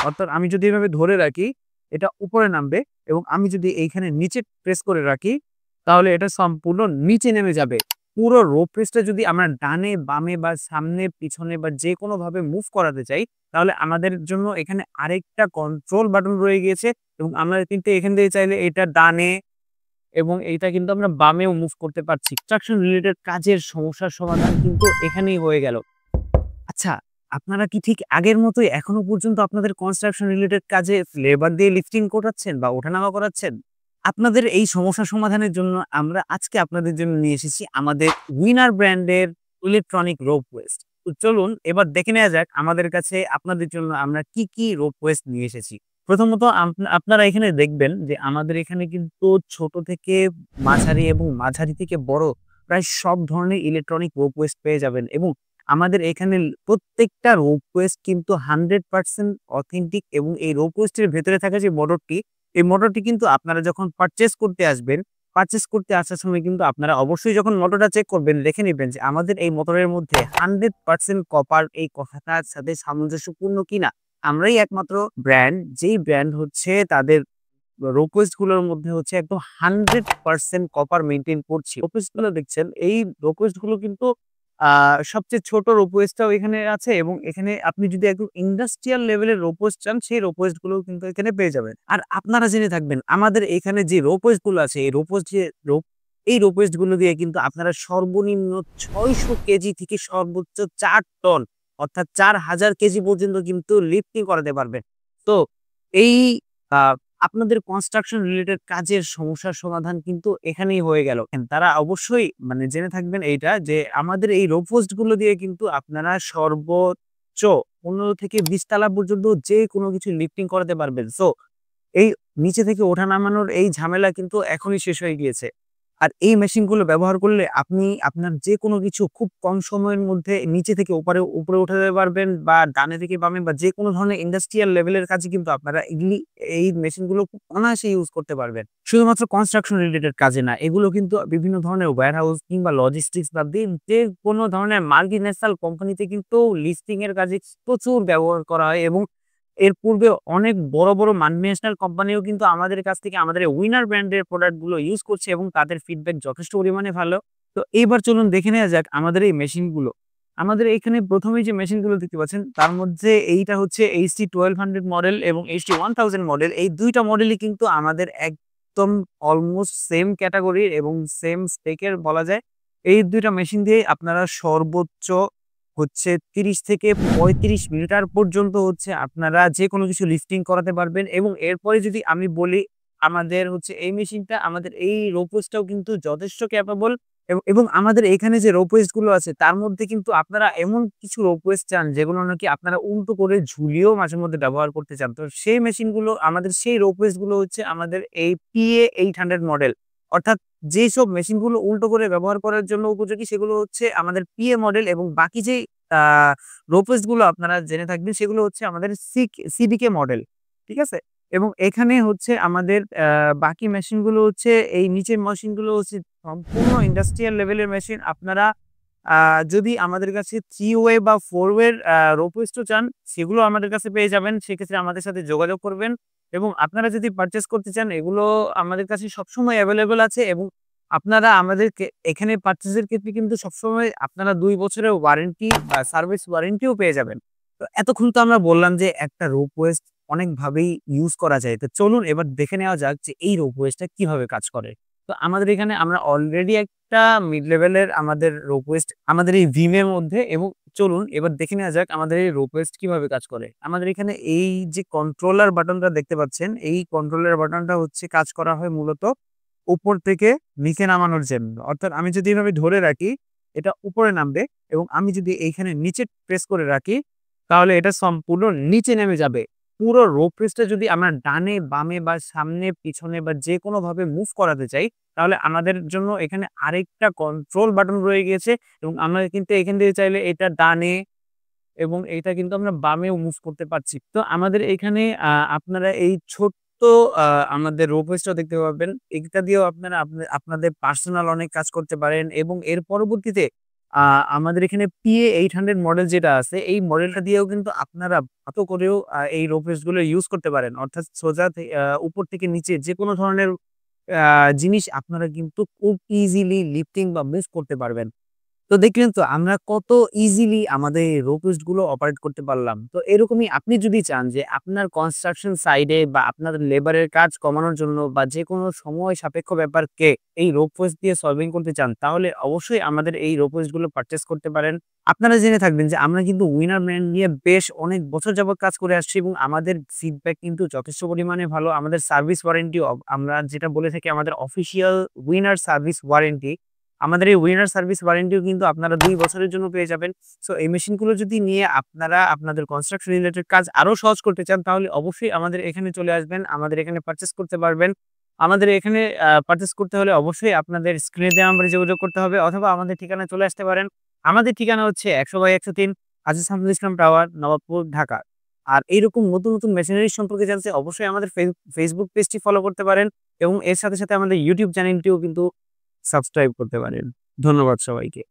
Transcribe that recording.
অর্থাৎ আমি যদি এভাবে ধরে রাখি এটা উপরে নামবে এবং আমি যদি এইখানে নিচে প্রেস করে রাখি তাহলে এটা সম্পূর্ণ নিচে নেমে যাবে। পুরো রো প্রেসটা যদি আমরা ডানে বামে বা সামনে পিছনে বা যে কোনো ভাবে মুভ করাতে চাই তাহলে আমাদের জন্য এখানে আরেকটা কন্ট্রোল বাটন রয়ে গিয়েছে এবং আমরা কিন্তু এখান থেকে চাইলে এটা ডানে এবং এইটা কিন্তু আমরা বামেও মুভ করতে পারছি। কনস্ট্রাকশন রিলেটেড কাজের সমস্যার সমাধান কিন্তু এখানেই হয়ে গেল। আচ্ছা, আপনারা কি ঠিক আগের মতোই এখনো পর্যন্ত আপনাদের কনস্ট্রাকশন রিলেটেড কাজে লেবার দিয়ে লিফটিং করাচ্ছেন বা ওঠানামা করাচ্ছেন? আপনাদের এই সমস্যা সমাধানের জন্য আমরা আজকে আপনাদের জন্য নিয়ে এসেছি আমাদের উইনার ব্র্যান্ডের ইলেকট্রনিক রোপ ওয়েস্ট। তো চলুন এবার দেখে নেওয়া যাক আমাদের কাছে আপনাদের জন্য আমরা কি রোপ ওয়েস্ট নিয়ে এসেছি। প্রথমত আপনারা এখানে দেখবেন যে আমাদের এখানে কিন্তু ছোট থেকে মাঝারি এবং মাঝারি থেকে বড় প্রায় সব ধরনের ইলেকট্রনিক রোপ ওয়েস্ট পেয়ে যাবেন এবং আমাদের এখানে প্রত্যেকটা রোপ ওয়েস্ট কিন্তু 100% অথেন্টিক এবং এই রোপ ওয়েস্টের ভেতরে থাকা যে মোটরটি, এই মোটরটি কিন্তু আপনারা যখন পারচেজ করতে আসবেন, পারচেজ করতে আসার সময় কিন্তু আপনারা অবশ্যই যখন মোটরটা চেক করবেন দেখে নিবেন যে আমাদের এই মোটরের মধ্যে 100% কপার এই কথাটার সাথে সামঞ্জস্যপূর্ণ কিনা। আমরাই একমাত্র ব্র্যান্ড যেই ব্র্যান্ড হচ্ছে তাদের রোপ ওয়েস্ট গুলোর মধ্যে হচ্ছে একদম 100% কপার মেইনটেইন করছি। রোপ ওয়েস্ট গুলো দেখছেন এই রোপ ওয়েস্ট গুলো কিন্তু সবচেয়ে ছোট রোপ ওয়েস্টটাও এখানে আছে এবং এখানে আপনি যদি একদম ইন্ডাস্ট্রিয়াল লেভেলের রোপ ওয়েস্ট চান সেই রোপ ওয়েস্ট গুলোও কিন্তু এখানে পেয়ে যাবেন। আর আপনারা জেনে থাকবেন আমাদের এখানে যে রোপ ওয়েস্ট গুলো আছে এই রোপ ওয়েস্ট যে রোপ এই রোপ ওয়েস্ট গুলো দিয়ে কিন্তু আপনারা সর্বনিম্ন ৬০০ কেজি থেকে সর্বোচ্চ ৪ টন অর্থাৎ ৪,০০০ কেজি পর্যন্ত কিন্তু লিফটিং করাতে পারবেন। তো এই আ আপনাদের কনস্ট্রাকশন রিলেটেড কাজের সমস্যার সমাধান কিন্তু এখানেই হয়ে গেল। তারা অবশ্যই মানে জেনে থাকবেন এইটা যে আমাদের এই রোপ পোস্ট গুলো দিয়ে কিন্তু আপনারা সর্বোচ্চ ১৫ থেকে ২০ তালা পর্যন্ত যেকোনো কিছু লিফটিং করাতে পারবেন। সো এই নিচে থেকে ওঠা নামানোর এই ঝামেলা কিন্তু এখনই শেষ হয়ে গিয়েছে। আর এই মেশিনগুলো ব্যবহার করলে আপনি আপনার যেকোনো কিছু খুব কম সময়ের মধ্যে নিচে থেকে উপরে উঠাতে পারবেন বা ডানে থেকে বামে বা যেকোনো ধরনের ইন্ডাস্ট্রিয়াল লেভেলের কাজে কিন্তু আপনারা এই মেশিনগুলো খুব অনায়াসে ইউজ করতে পারবেন। শুধুমাত্র কনস্ট্রাকশন রিলেটেড কাজে না, এগুলো কিন্তু বিভিন্ন ধরনের ওয়্যারহাউস কিংবা লজিস্টিক্স বাদ দিয়ে যেকোনো ধরনের মাল্টিন্যাশনাল কোম্পানিতে কিন্তু লিস্টিং এর কাজে প্রচুর ব্যবহার করা হয় এবং এর পূর্বে অনেক বড় মাল্টিন্যাশনাল কোম্পানিও কিন্তু আমাদের কাছ থেকে আমাদের এই উইনার ব্র্যান্ডের প্রোডাক্ট গুলো ইউজ করছে এবং তাদের ফিডব্যাক যথেষ্ট পরিমাণে ভালো। তো এইবার চলুন দেখে নেওয়া যাক আমাদের এই মেশিনগুলো। আমাদের এখানে ১ম এই যে মেশিনগুলো দেখতে পাচ্ছেন তার মধ্যে এইটা হচ্ছে HT1200 মডেল এবং HT1000 মডেল। এই ২ টা মডেলই কিন্তু আমাদের একদম অলমোস্ট সেম ক্যাটেগরির এবং সেম স্পেকের বলা যায়। এই ২ টা মেশিন দিয়ে আপনারা সর্বোচ্চ হচ্ছে ৩০ থেকে ৩৫ মিটার পর্যন্ত হচ্ছে আপনারা যেকোনো কিছু লিফটিং করাতে পারবেন এবং এরপরে যদি আমি বলি আমাদের হচ্ছে এই মেশিনটা আমাদের এই রোপ ওয়েস্টটাও কিন্তু যথেষ্ট ক্যাপাবল এবং আমাদের এখানে যে রোপ ওয়েস্ট গুলো আছে তার মধ্যে কিন্তু আপনারা এমন কিছু রোপ ওয়েস্ট চান যেগুলো নাকি আপনারা উল্টো করে ঝুলিয়েও মাঝে মধ্যে ব্যবহার করতে চান। তো সেই মেশিনগুলো আমাদের সেই রোপ ওয়েস্ট গুলো হচ্ছে আমাদের এই PA800 মডেল। অর্থাৎ যেসব মেশিনগুলো উল্টো করে ব্যবহার করার জন্য উপযোগী সেগুলো হচ্ছে আমাদের PA মডেল এবং বাকি যে আ রোপওয়েস্ট গুলো আপনারা জেনে থাকবেন সেগুলো হচ্ছে আমাদের CDK মডেল। ঠিক আছে? এবং এখানে হচ্ছে আমাদের বাকি মেশিন গুলো হচ্ছে এই নিচের মেশিন গুলো হচ্ছে সম্পূর্ণ ইন্ডাস্ট্রিয়াল লেভেলের মেশিন। আপনারা আ যদি আমাদের কাছে 3 ওয়ে বা 4 ওয়ের রোপওয়েস্ট ও চান সেগুলো আমাদের কাছে পেয়ে যাবেন। সেক্ষেত্রে আমাদের সাথে যোগাযোগ করবেন এবং আপনারা যদি পারচেজ করতে চান এগুলো আমাদের কাছে সবসময় এভেইলেবল আছে এবং আপনারা আমাদেরকে এখানে পারচেজের ক্ষেত্রে কিন্তু সবসময় আপনারা ২ বছরের ওয়ারেন্টি বা সার্ভিস ওয়ারেন্টিও পেয়ে যাবেন। তো এতক্ষণ তো আমরা বললাম যে একটা রোপ ওয়েস্ট অনেকভাবেই ইউজ করা যায়। তো চলুন এবার দেখে নেওয়া যাক যে এই রোপ ওয়েস্টটা কিভাবে কাজ করে। তো আমাদের এখানে আমরা অলরেডি একটা মিড লেভেলের আমাদের রোপ ওয়েস্ট আমাদের এই ভিম এর মধ্যে এবং চলুন এবার দেখে নেওয়া যাক আমাদের এই রোপ ওয়েস্ট কিভাবে কাজ করে। আমাদের এখানে এই যে কন্ট্রোলার বাটনটা দেখতে পাচ্ছেন, এই কন্ট্রোলার বাটনটা হচ্ছে কাজ করা হয় মূলত উপর থেকে নিচে নামানোর জন্য। অর্থাৎ আমি যদি এভাবে ধরে রাখি, এটা উপরে নামবে এবং আমি যদি এইখানে নিচে প্রেস করে রাখি, তাহলে এটা সম্পূর্ণ নিচে নেমে যাবে। পুরো রো প্রেসটা যদি আমরা ডানে, বামে বা সামনে, পিছনে বা যেকোনোভাবে মুভ করাতে চাই, তাহলে আমাদের জন্য এখানে আরেকটা কন্ট্রোল বাটন রয়ে গিয়েছে এবং আমরা কিন্তু এখান থেকে চাইলে এটা ডানে এবং এইটা কিন্তু আমরা বামেও মুভ করতে পারছি। তো আমাদের এখানে আপনারা এই ছোট্ট আ আমাদের রোপওয়েস্টটা দেখতে পাবেন। এটা দিয়েও আপনারা আপনাদের পার্সোনাল অনেক কাজ করতে পারেন এবং এর পরবর্তীতে আমাদের এখানে PA 800 মডেল যেটা আছে, এই মডেলটা দিয়েও কিন্তু আপনারা ভালো করেও এই রো পেস্ট গুলো ইউজ করতে পারেন। অর্থাৎ সোজা উপর থেকে নিচে যেকোনো ধরনের জিনিস আপনারা কিন্তু খুব ইজিলি লিফটিং বা মুভ করতে পারবেন। তো দেখলেন তো আমরা কত ইজিলি আমাদের এই রো পোস্ট গুলো অপারেট করতে পারলাম। তো এরকমই আপনি যদি চান যে আপনার কনস্ট্রাকশন সাইডে বা আপনার লেবারের কাজ কমানোর জন্য বা যেকোনো সময় সাপেক্ষ ব্যাপারকে এই রো পোস্ট দিয়ে সলভিং করতে চান, তাহলে অবশ্যই আমাদের এই রো পোস্ট গুলো পারচেজ করতে পারেন। আপনারা জেনে থাকবেন যে আমরা কিন্তু উইনার ব্র্যান্ড নিয়ে বেশ অনেক বছর যাবত কাজ করে আসছি এবং আমাদের ফিডব্যাক কিন্তু যথেষ্ট পরিমাণে ভালো। আমাদের সার্ভিস ওয়ারেন্টিও আমরা যেটা বলে থাকি আমাদের অফিসিয়াল উইনার সার্ভিস ওয়ারেন্টি। আমাদের এই উইনার সার্ভিস ওয়ারেন্টিও কিন্তু আপনারা ২ বছরের জন্য পেয়ে যাবেন। সো এই মেশিনগুলো যদি নিয়ে আপনারা আপনাদের কনস্ট্রাকশন রিলেটেড কাজ আরো সহজ করতে চান, তাহলে অবশ্যই আমাদের এখানে চলে আসবেন। আমাদের এখানে পারচেজ করতে পারবেন। আমাদের এখানে পারচেজ করতে হলে অবশ্যই আপনাদের স্ক্রিনে দেওয়া নাম্বারে যোগাযোগ করতে হবে অথবা আমাদের ঠিকানায় চলে আসতে পারেন। আমাদের ঠিকানা হচ্ছে ১০০/১০৩ আজিজ হামজুল ইসলাম টাওয়ার, নবাবপুর, ঢাকা। আর এইরকম নতুন মেশিনারি সম্পর্কে জানতে অবশ্যই আমাদের ফেসবুক পেজটি ফলো করতে পারেন এবং এর সাথে আমাদের ইউটিউব চ্যানেলটিও কিন্তু সাবস্ক্রাইব করতে পারেন। ধন্যবাদ সবাইকে।